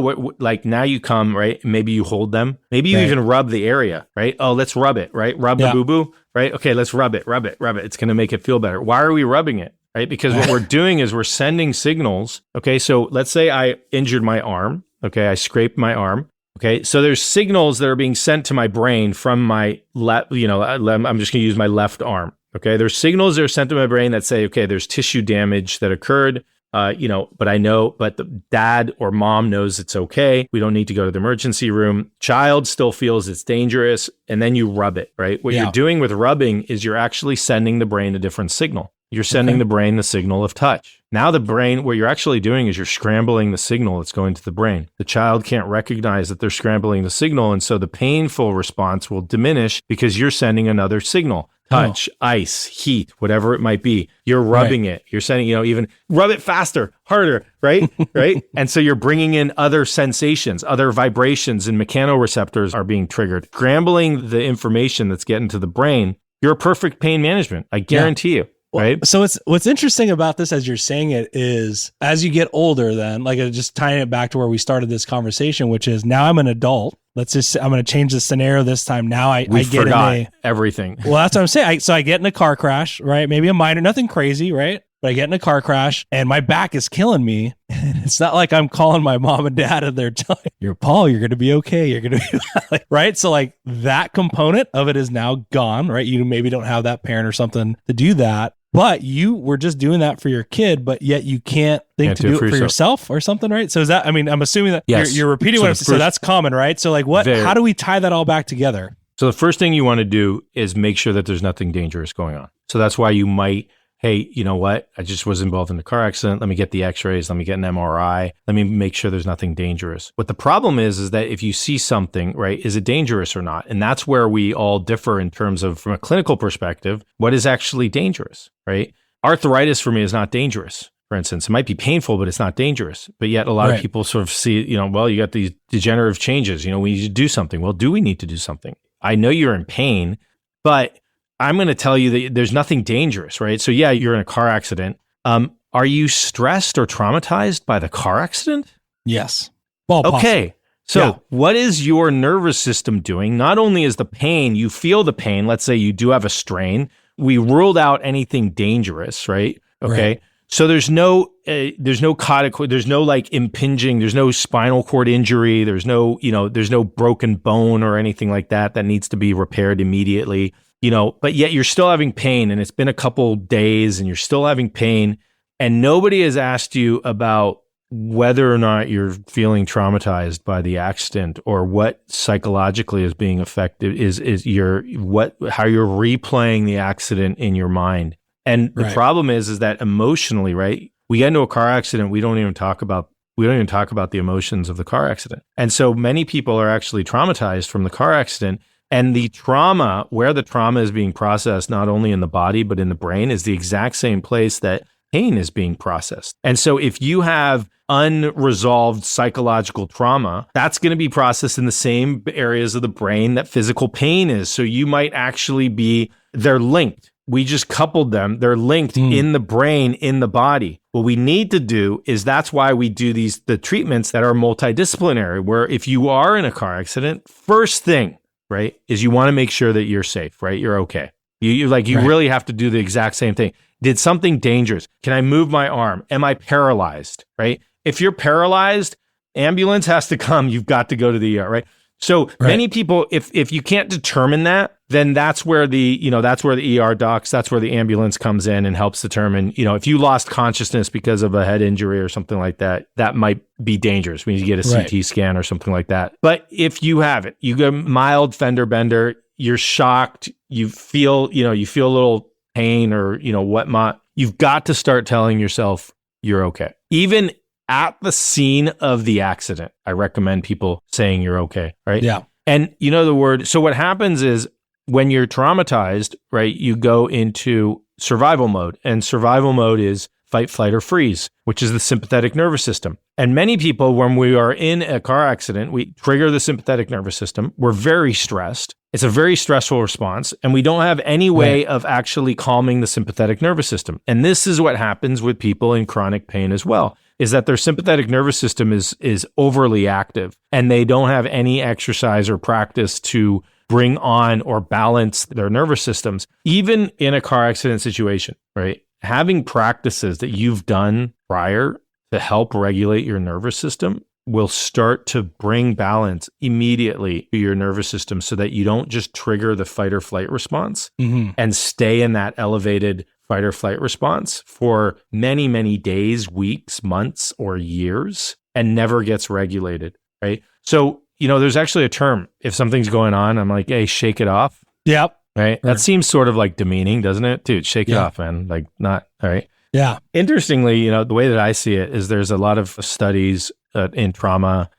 now you come, right? Maybe you hold them. Maybe you even rub the area, right? Oh, let's rub it, right? Rub the boo-boo, right? Okay, let's rub it. It's going to make it feel better. Why are we rubbing it? Right? Because what we're doing is we're sending signals. Okay. So let's say I injured my arm. Okay. I scraped my arm. Okay. So there's signals that are being sent to my brain from my left, I'm just going to use my left arm. Okay. There's signals that are sent to my brain that say, okay, there's tissue damage that occurred. But the dad or mom knows it's okay. We don't need to go to the emergency room. Child still feels it's dangerous. And then you rub it, right? What you're doing with rubbing is you're actually sending the brain a different signal. You're sending the brain the signal of touch. Now the brain, what you're actually doing is you're scrambling the signal that's going to the brain. The child can't recognize that they're scrambling the signal. And so the painful response will diminish because you're sending another signal. touch, ice, heat, whatever it might be. You're rubbing it. You're saying, even rub it faster, harder, right? Right. And so you're bringing in other sensations, other vibrations, and mechanoreceptors are being triggered, scrambling the information that's getting to the brain. You're a perfect pain management. I guarantee you. Right. So what's interesting about this as you're saying it is as you get older, then like just tying it back to where we started this conversation, which is now I'm an adult. I'm going to change the scenario this time. Now I get in everything. Well, that's what I'm saying. So I get in a car crash, right? Maybe a minor, nothing crazy, right? But I get in a car crash and my back is killing me. It's not like I'm calling my mom and dad and they're telling you're Paul, you're going to be okay. You're going to be right. So like that component of it is now gone, right? You maybe don't have that parent or something to do that. But you were just doing that for your kid, but yet you can't think to do it for yourself or something, right? So is that, I'm assuming that you're repeating what I'm saying. So that's common, right? So like how do we tie that all back together? So the first thing you want to do is make sure that there's nothing dangerous going on. So that's why you might, hey, you know what? I just was involved in a car accident. Let me get the x-rays. Let me get an MRI. Let me make sure there's nothing dangerous. What the problem is that if you see something, right, is it dangerous or not? And that's where we all differ in terms of, from a clinical perspective, what is actually dangerous, right? Arthritis for me is not dangerous. For instance, it might be painful, but it's not dangerous. But yet a lot of people sort of see, you got these degenerative changes, we need to do something. Well, do we need to do something? I know you're in pain, but I'm going to tell you that there's nothing dangerous, right? So yeah, you're in a car accident. Are you stressed or traumatized by the car accident? Yes. Okay. So what is your nervous system doing? Not only is the pain, you feel the pain. Let's say you do have a strain. We ruled out anything dangerous, right? Okay. Right. So there's no there's no like impinging, there's no spinal cord injury, there's no broken bone or anything like that needs to be repaired immediately. But yet you're still having pain and it's been a couple days and you're still having pain and nobody has asked you about whether or not you're feeling traumatized by the accident or what psychologically is being affected how you're replaying the accident in your mind. And the problem is that emotionally, right? We get into a car accident, we don't even talk about the emotions of the car accident. And so many people are actually traumatized from the car accident. And the trauma, where the trauma is being processed, not only in the body, but in the brain, is the exact same place that pain is being processed. And so if you have unresolved psychological trauma, that's going to be processed in the same areas of the brain that physical pain is. So you might actually they're linked. We just coupled them. They're linked in the brain, in the body. What we need to do is that's why we do the treatments that are multidisciplinary, where if you are in a car accident, first thing, right, is you want to make sure that you're safe, right? You're okay. You really have to do the exact same thing. Did something dangerous? Can I move my arm? Am I paralyzed, right? If you're paralyzed, ambulance has to come. You've got to go to the ER, right? So many people, if you can't determine that, then that's where the ER docs, that's where the ambulance comes in and helps determine, if you lost consciousness because of a head injury or something like that, that might be dangerous. We need to get a CT scan or something like that. But if you have it, you get mild fender bender, you're shocked, you feel a little pain or, whatnot, you've got to start telling yourself you're okay. Even at the scene of the accident, I recommend people saying you're okay, right? Yeah. And so what happens is when you're traumatized, right, you go into survival mode. And survival mode is fight, flight, or freeze, which is the sympathetic nervous system. And many people, when we are in a car accident, we trigger the sympathetic nervous system. We're very stressed. It's a very stressful response, and we don't have any way of actually calming the sympathetic nervous system. And this is what happens with people in chronic pain as well, is that their sympathetic nervous system is overly active, and they don't have any exercise or practice to bring on or balance their nervous systems. Even in a car accident situation, right? Having practices that you've done prior to help regulate your nervous system will start to bring balance immediately to your nervous system so that you don't just trigger the fight or flight response and stay in that elevated fight or flight response for many, many days, weeks, months, or years and never gets regulated, right? So, there's actually a term. If something's going on, I'm like, hey, shake it off. Yep. Right? That seems sort of like demeaning, doesn't it? Dude, shake it off, man. Like, not, all right? Yeah. Interestingly, the way that I see it is there's a lot of studies in trauma.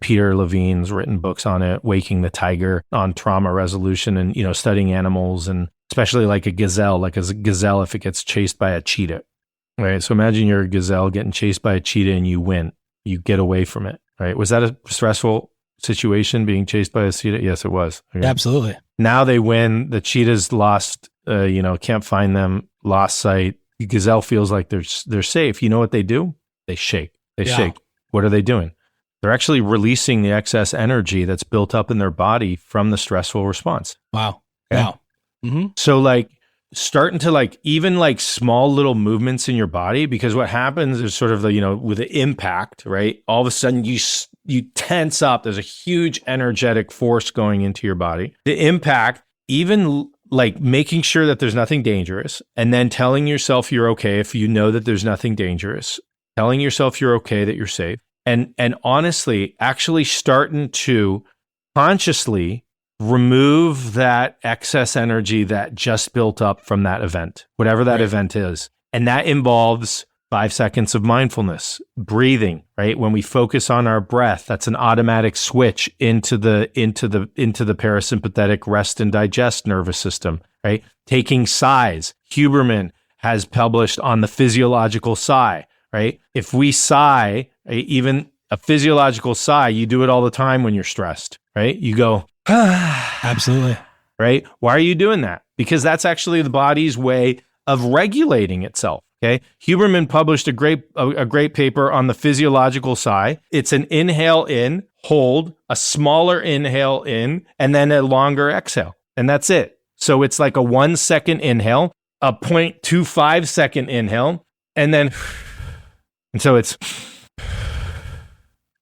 Peter Levine's written books on it, Waking the Tiger, on trauma resolution and, studying animals and especially like a gazelle if it gets chased by a cheetah, right? So imagine you're a gazelle getting chased by a cheetah and you win. You get away from it, right? Was that a stressful situation, being chased by a cheetah? Yes, it was. Okay. Absolutely. Now they win. The cheetah's lost, can't find them, lost sight. The gazelle feels like they're safe. You know what they do? They shake. They shake. What are they doing? They're actually releasing the excess energy that's built up in their body from the stressful response. Wow. Okay? Wow. Mm-hmm. So like starting to like even like small little movements in your body, because what happens is sort of the, with the impact, right? All of a sudden you tense up. There's a huge energetic force going into your body. The impact, even like making sure that there's nothing dangerous, and then telling yourself you're okay if you know that there's nothing dangerous, telling yourself you're okay, that you're safe. And honestly, actually starting to consciously remove that excess energy that just built up from that event, whatever that event is. And that involves 5 seconds of mindfulness, breathing, right? When we focus on our breath, that's an automatic switch into the parasympathetic rest and digest nervous system, right? Taking sighs. Huberman has published on the physiological sigh, right? If we sigh, even a physiological sigh, you do it all the time when you're stressed, right? You go, Absolutely. right? Why are you doing that? Because that's actually the body's way of regulating itself. Okay. Huberman published a great paper on the physiological sigh. It's an inhale in, hold, a smaller inhale in, and then a longer exhale. And that's it. So it's like a 1 second inhale, a 0.25 second inhale, and then, and so it's,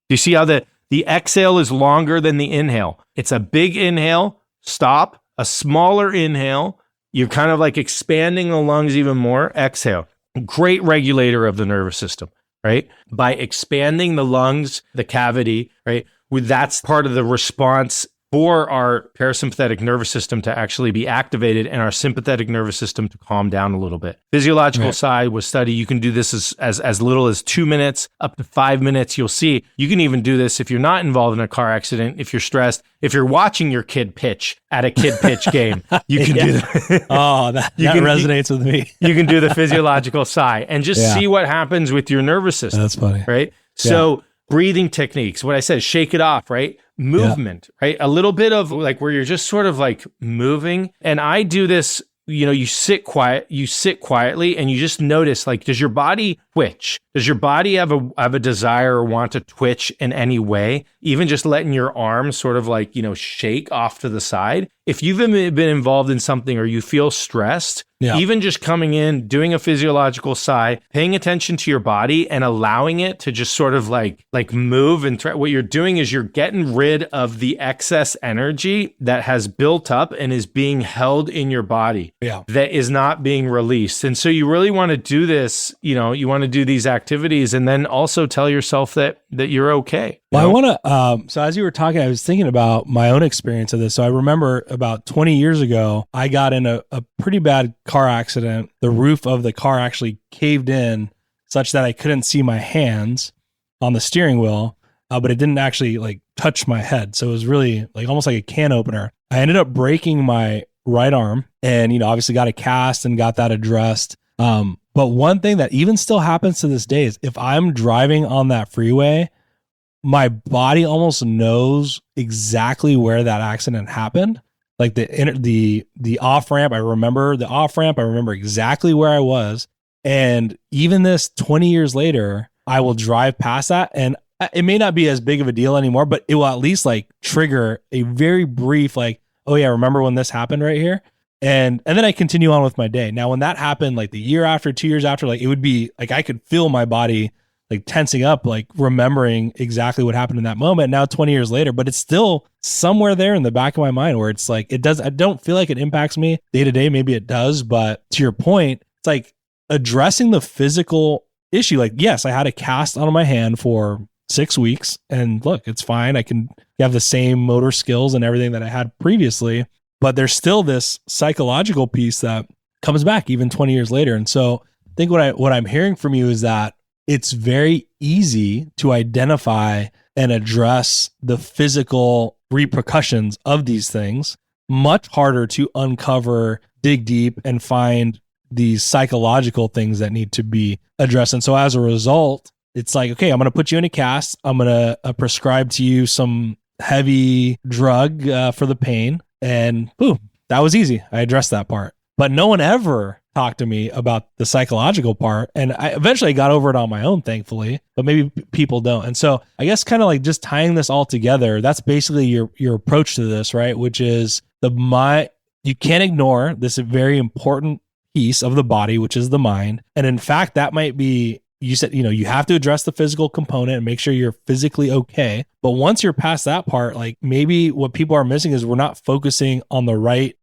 you see how the exhale is longer than the inhale? It's a big inhale, stop, a smaller inhale. You're kind of like expanding the lungs even more, exhale. Great regulator of the nervous system, right? By expanding the lungs, the cavity, right? That's part of the response for our parasympathetic nervous system to actually be activated and our sympathetic nervous system to calm down a little bit. Physiological sigh was studied. You can do this as little as 2 minutes, up to 5 minutes. You'll see you can even do this if you're not involved in a car accident, if you're stressed, if you're watching your kid pitch at a kid pitch game, you can do that. Oh, that resonates with me. You can do the physiological sigh and just see what happens with your nervous system. That's funny. Right? So breathing techniques, what I said, shake it off, right? Movement, right? A little bit of like where you're just sort of like moving. And I do this, you sit quietly and you just notice, like, does your body twitch? Does your body have a desire or want to twitch in any way? Even just letting your arms sort of like, shake off to the side. If you've been involved in something or you feel stressed, even just coming in, doing a physiological sigh, paying attention to your body and allowing it to just sort of like move and what you're doing is you're getting rid of the excess energy that has built up and is being held in your body that is not being released. And so you really want to do this, you want to do these activities and then also tell yourself that you're okay. Well, I want to, so as you were talking, I was thinking about my own experience of this. So I remember about 20 years ago, I got in a pretty bad car accident. The roof of the car actually caved in such that I couldn't see my hands on the steering wheel, but it didn't actually like touch my head. So it was really like almost like a can opener. I ended up breaking my right arm and, obviously got a cast and got that addressed. But one thing that even still happens to this day is if I'm driving on that freeway, my body almost knows exactly where that accident happened. Like the off ramp, I remember the off ramp. I remember exactly where I was. And even this 20 years later, I will drive past that and it may not be as big of a deal anymore, but it will at least like trigger a very brief, like, oh yeah, remember when this happened right here? And then I continue on with my day. Now, when that happened, like the year after, 2 years after, like it would be like, I could feel my body like tensing up, like remembering exactly what happened in that moment. Now, 20 years later, but it's still somewhere there in the back of my mind where it's like, I don't feel like it impacts me day to day. Maybe it does, but to your point, it's like addressing the physical issue. Like, yes, I had a cast on my hand for 6 weeks and look, it's fine. I can have the same motor skills and everything that I had previously, but there's still this psychological piece that comes back even 20 years later. And so I think what I'm hearing from you is that it's very easy to identify and address the physical repercussions of these things much harder to uncover, dig deep, and find these psychological things that need to be addressed. And so as a result, it's like, okay, I'm going to put you in a cast. I'm going to prescribe to you some heavy drug for the pain. And boom, that was easy. I addressed that part. But no one ever talked to me about the psychological part. And I eventually got over it on my own, thankfully, but maybe people don't. And so I guess kind of like just tying this all together, that's basically your approach to this, right? Which is you can't ignore this very important piece of the body, which is the mind. And in fact, that might be, you said, you have to address the physical component and make sure you're physically okay. But once you're past that part, like maybe what people are missing is we're not focusing on the right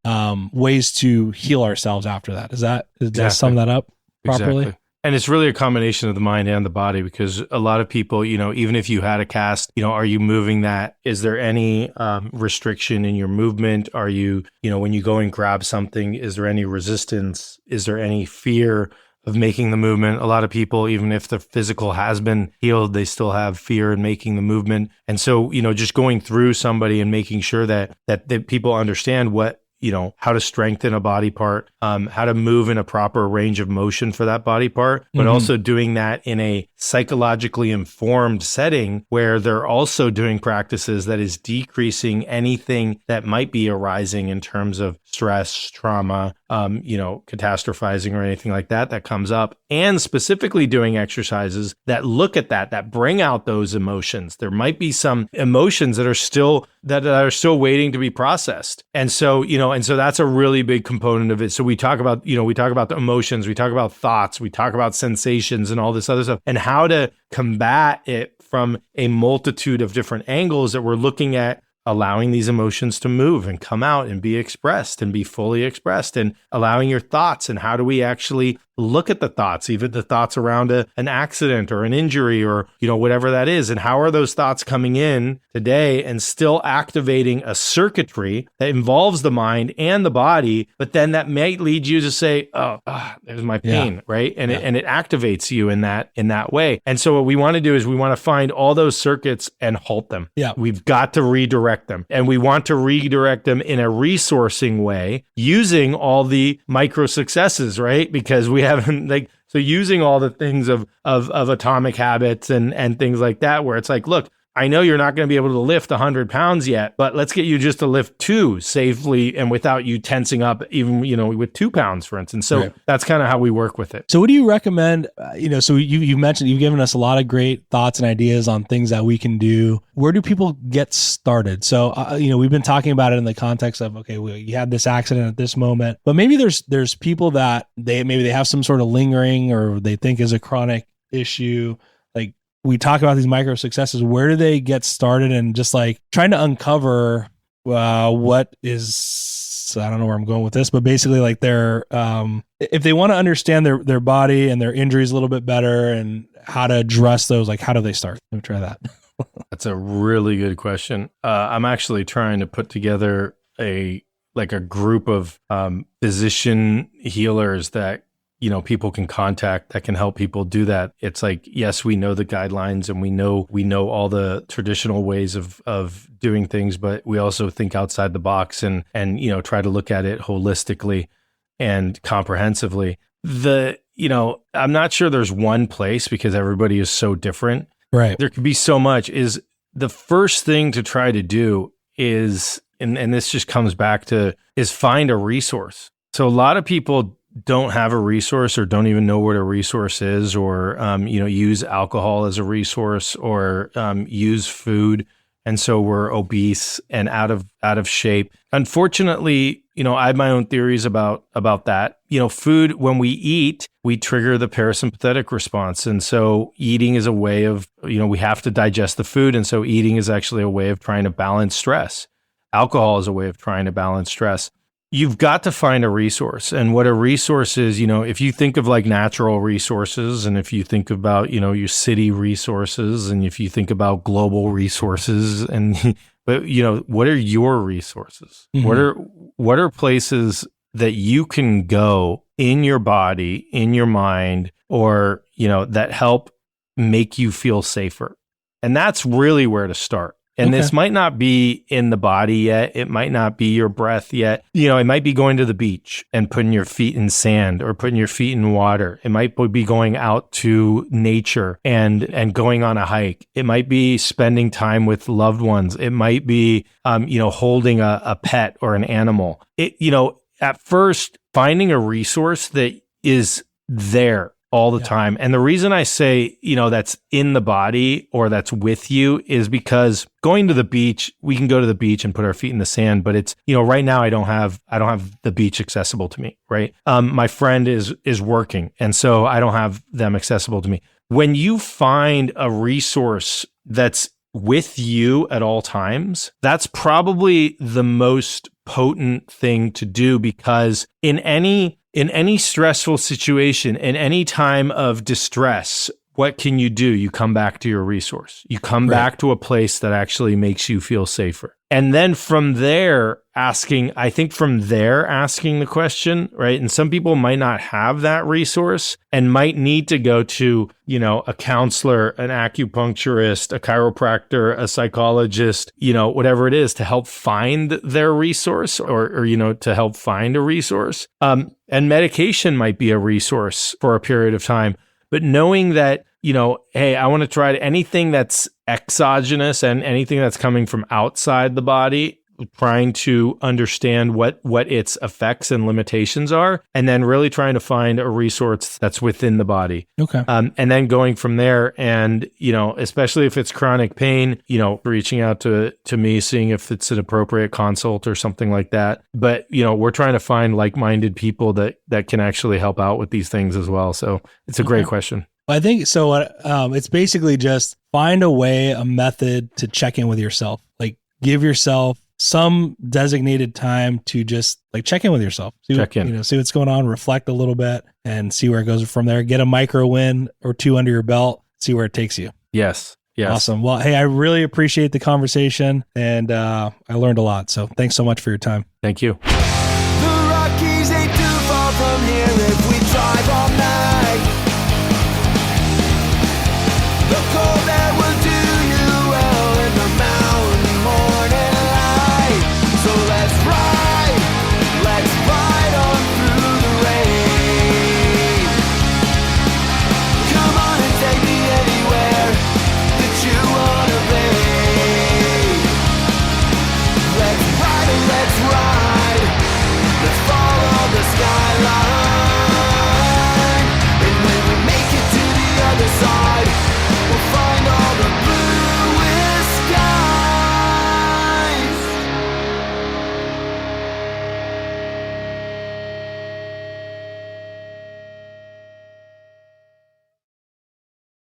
ways to heal ourselves after that. Does that sum that up properly? Exactly. And it's really a combination of the mind and the body, because a lot of people, even if you had a cast, are you moving that? Is there any restriction in your movement? Are you, when you go and grab something, is there any resistance? Is there any fear of making the movement? A lot of people, even if the physical has been healed, they still have fear in making the movement. And so, just going through somebody and making sure that people understand what, how to strengthen a body part, how to move in a proper range of motion for that body part, but also doing that in a psychologically informed setting where they're also doing practices that is decreasing anything that might be arising in terms of stress, trauma, catastrophizing or anything like that comes up, and specifically doing exercises that look at that bring out those emotions. There might be some emotions that are still waiting to be processed. And so, so that's a really big component of it. So we talk about the emotions, we talk about thoughts, we talk about sensations and all this other stuff, and how to combat it from a multitude of different angles that we're looking at, allowing these emotions to move and come out and be expressed and be fully expressed, and allowing your thoughts, and how do we actually look at the thoughts, even the thoughts around an accident or an injury or, whatever that is. And how are those thoughts coming in today and still activating a circuitry that involves the mind and the body, but then that might lead you to say, there's my pain, right? And it activates you in that way. And so what we want to do is we want to find all those circuits and halt them. Yeah. We've got to redirect them. And we want to redirect them in a resourcing way using all the micro successes, right? Because we haven't so using all the things of atomic habits and things like that, where it's like, look, I know you're not going to be able to lift 100 pounds yet, but let's get you just to lift 2 safely and without you tensing up, even, with 2 pounds, for instance. So that's kind of how we work with it. So what do you recommend? So you mentioned, you've given us a lot of great thoughts and ideas on things that we can do. Where do people get started? So, we've been talking about it in the context of, okay, you had this accident at this moment, but maybe there's people that they have some sort of lingering or they think is a chronic issue. Like, we talk about these micro successes. Where do they get started? And just like trying to uncover what is, I don't know where I'm going with this, but basically like they're, if they want to understand their body and their injuries a little bit better and how to address those, like how do they start? Let me try that. That's a really good question. I'm actually trying to put together a group of physician healers that people can contact that can help people do that. It's like, yes, we know the guidelines and we know all the traditional ways of doing things, but we also think outside the box and try to look at it holistically and comprehensively. I'm not sure there's one place because everybody is so different. Right. There could be so much. Is the first thing to try to do is, and this just comes back to, is find a resource. So a lot of people don't have a resource or don't even know what a resource is, or, use alcohol as a resource, or use food. And so we're obese and out of shape. Unfortunately, I have my own theories about that. Food, when we eat, we trigger the parasympathetic response. And so eating is a way of, we have to digest the food. And so eating is actually a way of trying to balance stress. Alcohol is a way of trying to balance stress. You've got to find a resource. And what a resource is, if you think of like natural resources, and if you think about, your city resources, and if you think about global resources, but what are your resources? Mm-hmm. What are places that you can go in your body, in your mind, or, that help make you feel safer? And that's really where to start. And this might not be in the body yet. It might not be your breath yet. It might be going to the beach and putting your feet in sand or putting your feet in water. It might be going out to nature and going on a hike. It might be spending time with loved ones. It might be, holding a pet or an animal. At first, finding a resource that is there all the time. And the reason I say, that's in the body or that's with you is because going to the beach, we can go to the beach and put our feet in the sand, but it's, right now I don't have the beach accessible to me, right? My friend is working, and so I don't have them accessible to me. When you find a resource that's with you at all times, that's probably the most potent thing to do, because in any stressful situation, in any time of distress, what can you do? You come back to your resource. You come back to a place that actually makes you feel safer. And then from there, asking the question, right? And some people might not have that resource and might need to go to, a counselor, an acupuncturist, a chiropractor, a psychologist, whatever it is, to help find their resource or to help find a resource. And medication might be a resource for a period of time. But knowing that, hey, I want to try anything that's exogenous and anything that's coming from outside the body, trying to understand what its effects and limitations are, and then really trying to find a resource that's within the body. Okay. And then going from there, and, especially if it's chronic pain, reaching out to me, seeing if it's an appropriate consult or something like that. But, we're trying to find like-minded people that can actually help out with these things as well. So it's a great question. I think so. It's basically just find a method to check in with yourself. Like, give yourself some designated time to just check in with yourself. See what's going on, reflect a little bit, and see where it goes from there. Get a micro win or two under your belt, see where it takes you. Yes. Awesome. Well, hey, I really appreciate the conversation, and I learned a lot. So thanks so much for your time. Thank you.